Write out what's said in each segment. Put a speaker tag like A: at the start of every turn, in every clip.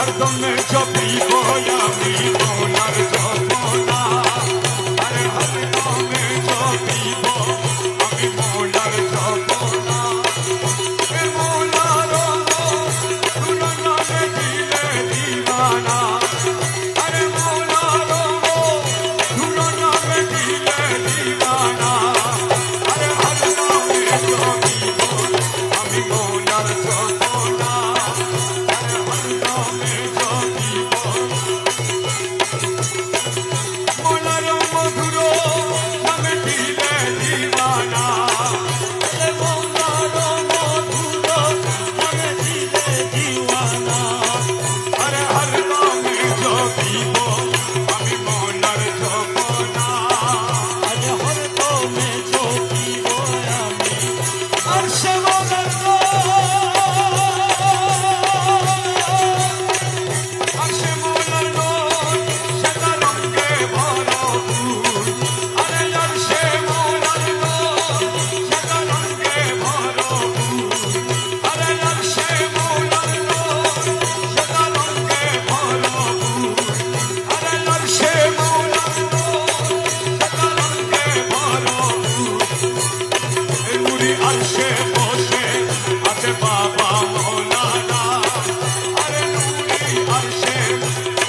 A: हरदम जपिब আমি মৌলার জপনা আরে হরদম জপিব আমি মৌলার জপনা এ মৌলার গুণগানে দিলে দিবানা আরে মৌলার গুণগানে দিলে দিবানা আরে হরদম জপিব আমি মৌলার জপনা আরে হরদম জপিব মৌলার মধুর নাম দিলে দিবানা আরে মৌলার মধুর নাম দিলে দিওয়ানা আরে হরদম জপিব আমি মৌলার জপনা আরে হরদম জপিব আমি আরশে মৌলার আরশে মৌলার সাদা রঙে ভরপুর আরে আরশে মৌলার সাদা রঙে ভরপুর আরে আরশে মৌলার সাদা রঙে ভরপুর আরে আরশে মৌলার সাদা রঙে ভরপুর এ নুরি আরশে বসে আছে বাবা মৌলানা আরে নুরি আরশে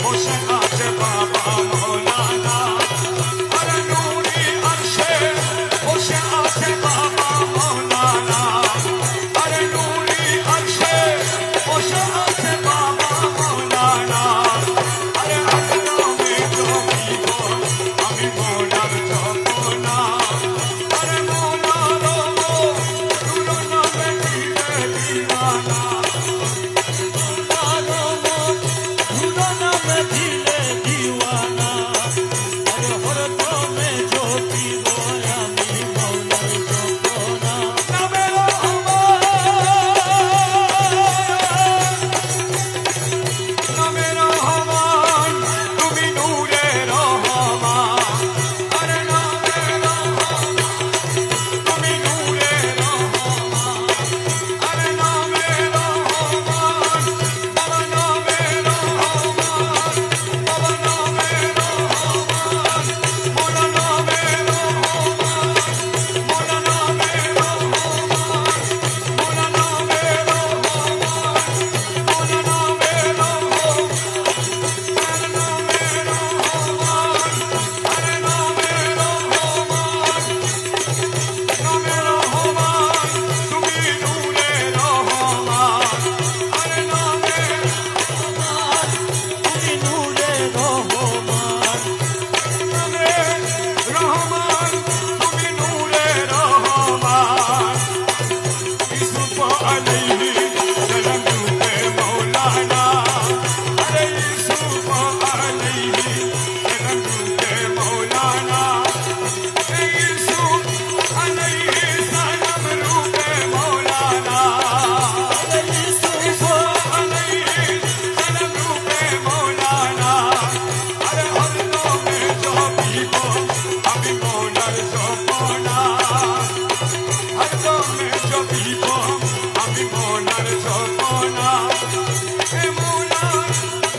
A: বসে আছে বাবা মৌলানা আরে নুরি আরশে বসে আছে বাবা মৌলানা আরে নুরি আরশে বসে আছে বাবা মৌলানা আরে হরদমে জপিব আমি মৌলার জপনা আরে মৌলার গুণগানে দিলে দিবানা গুণগানে দিলে দিওয়ানা আরে হরদমে জপিব আমি মৌলার জপনা নামে রহমান তুমি নূরে রহমান আরে নামে রহমান তুমি নূরে রহমান আরে নামে রহমান বাবা নামে রহমান বাবা নামে রহমান মোলা নামে রহমান মোলা নামে রহমান মোলা নামে রহমান মোলা নামে রহমান আরে নামে রহমান আরে নামে রহমান নামে রহমান তুমি নূরে রহমান আরে নামে রহমান তুমি নূরে রহমান নামে রহমান তুমি নূরে রহমান ইউসুফ আলাইহি সালাম রূপে মৌলানা আরে ইউসুফ আলাইহি সালাম রূপে মৌলানা ইউসুফ আলাইহি সালাম রূপে মৌলানা আরে ইউসুফ আলাইহি সালাম রূপে মৌলানা আরে হরদমে জপিব আমি মৌলার জপনা হরদমে জপিব আমি মৌলার জপনা এ মৌলার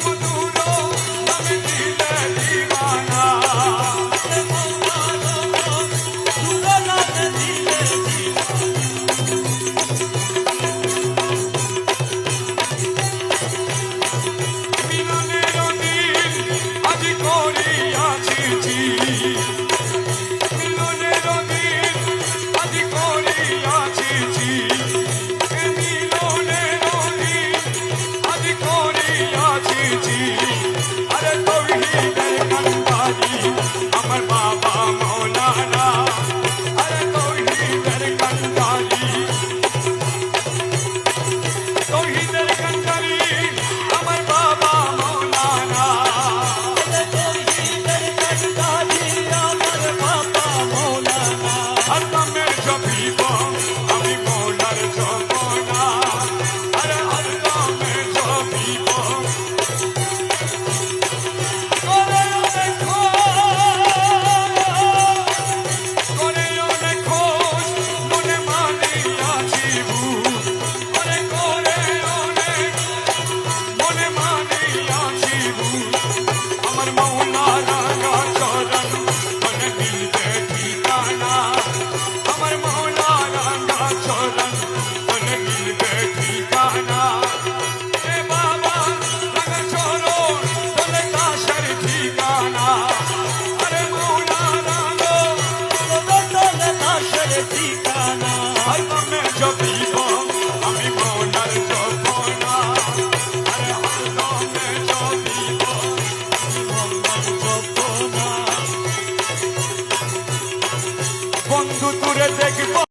A: মধুর নাম দিলে দিবানা এ মৌলার মধুর নাম দিলে দিবানা মিলনের দিন আজ করিয়াছি জি মিলনের দিন আজ করিয়াছি জি এ মিলনের দিন আজ করিয়াছি জি আরে তৌহিদের কান্ডারি আমার বাবা মৌলানা আরে তৌহিদের কান্ডারি তৌহিদের কান্ডারি আমার বাবা মৌলানা আরে তৌহিদের কান্ডারি আমার বাবা মৌলানা হরদমে জপিব আমি মৌলার জপনা আরে হরদমে জপিব দেখবো